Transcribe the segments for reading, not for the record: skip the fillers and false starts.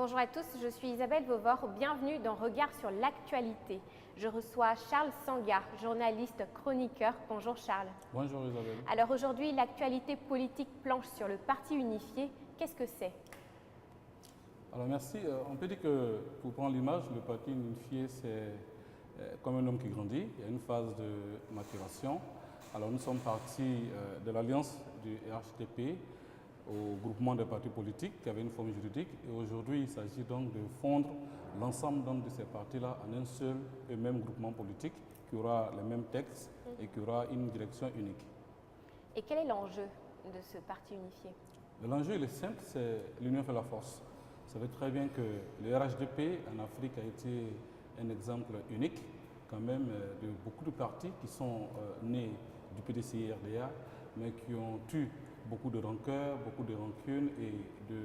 Bonjour à tous, je suis Isabelle Vauvor, bienvenue dans Regard sur l'actualité. Je reçois Charles Sangar, journaliste chroniqueur. Bonjour Charles. Bonjour Isabelle. Alors aujourd'hui, l'actualité politique planche sur le Parti unifié. Qu'est-ce que c'est? Alors merci. On peut dire que, pour prendre l'image, le Parti unifié, c'est comme un homme qui grandit. Il y a une phase de maturation. Alors nous sommes partis de l'alliance du RHDP au groupement des partis politiques qui avait une forme juridique. Et aujourd'hui, il s'agit donc de fondre l'ensemble de ces partis-là en un seul et même groupement politique qui aura les mêmes textes et qui aura une direction unique. Et quel est l'enjeu de ce parti unifié? L'enjeu, il est simple, c'est l'union fait la force. Vous savez très bien que le RHDP en Afrique a été un exemple unique quand même de beaucoup de partis qui sont nés du PDCI-RDA, mais qui ont eu beaucoup de rancœur, beaucoup de rancune, et de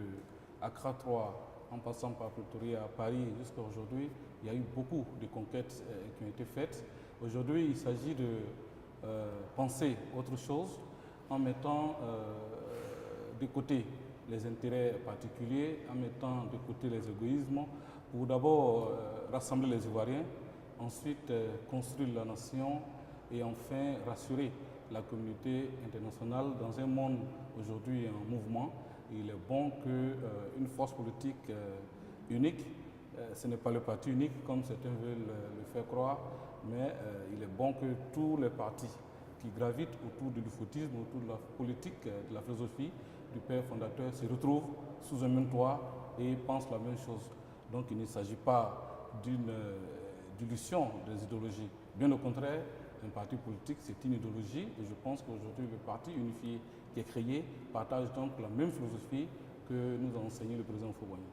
Accra 3 en passant par Pretoria à Paris jusqu'à aujourd'hui, il y a eu beaucoup de conquêtes qui ont été faites. Aujourd'hui, il s'agit de penser autre chose en mettant de côté les intérêts particuliers, en mettant de côté les égoïsmes, pour d'abord rassembler les Ivoiriens, ensuite construire la nation et enfin rassurer la communauté internationale dans un monde aujourd'hui en mouvement. Il est bon qu'une force politique unique, ce n'est pas le parti unique comme certains veulent le faire croire, mais il est bon que tous les partis qui gravitent autour du fautisme, autour de la politique, de la philosophie du père fondateur se retrouvent sous un même toit et pensent la même chose. Donc il ne s'agit pas d'une dilution des idéologies. Bien au contraire, un parti politique, c'est une idéologie, et je pense qu'aujourd'hui, le parti unifié qui est créé partage donc la même philosophie que nous a enseigné le président Houphouët-Boigny.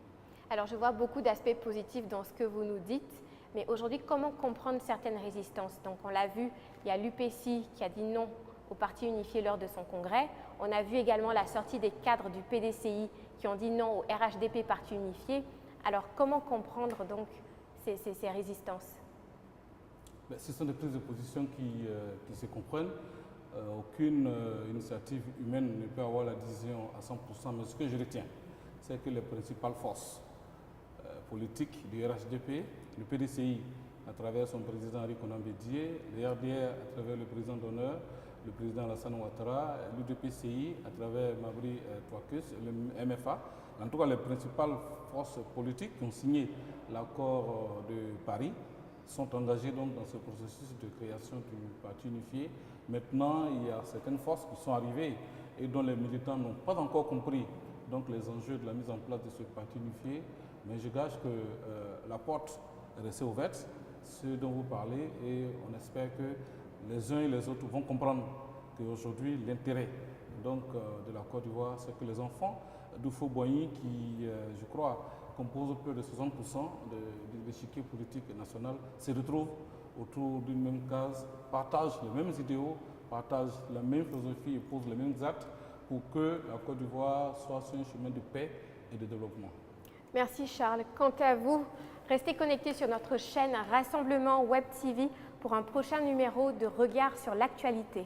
Alors, je vois beaucoup d'aspects positifs dans ce que vous nous dites, mais aujourd'hui, comment comprendre certaines résistances? Donc, on l'a vu, il y a l'UPC qui a dit non au parti unifié lors de son congrès. On a vu également la sortie des cadres du PDCI qui ont dit non au RHDP parti unifié. Alors, comment comprendre donc ces résistances? Ce sont des prises de position qui se comprennent. Aucune initiative humaine ne peut avoir la décision à 100%, mais ce que je retiens, c'est que les principales forces politiques du RHDP, le PDCI à travers son président Henri Konan Bédié, le RDR à travers le président d'honneur, le président Alassane Ouattara, l'UDPCI à travers Mabri Touakus, le MFA, en tout cas les principales forces politiques qui ont signé l'accord de Paris, sont engagés donc dans ce processus de création du parti unifié. Maintenant, il y a certaines forces qui sont arrivées et dont les militants n'ont pas encore compris donc les enjeux de la mise en place de ce parti unifié. Mais je gage que la porte est restée ouverte, ce dont vous parlez, et on espère que les uns et les autres vont comprendre qu'aujourd'hui, l'intérêt donc de la Côte d'Ivoire, c'est que les enfants d'Houphouët-Boigny, qui, je crois, composent peu de 60% de l'échiquier politique national, se retrouvent autour d'une même case, partagent les mêmes idéaux, partagent la même philosophie et posent les mêmes actes pour que la Côte d'Ivoire soit sur un chemin de paix et de développement. Merci Charles. Quant à vous, restez connectés sur notre chaîne Rassemblement Web TV pour un prochain numéro de Regard sur l'actualité.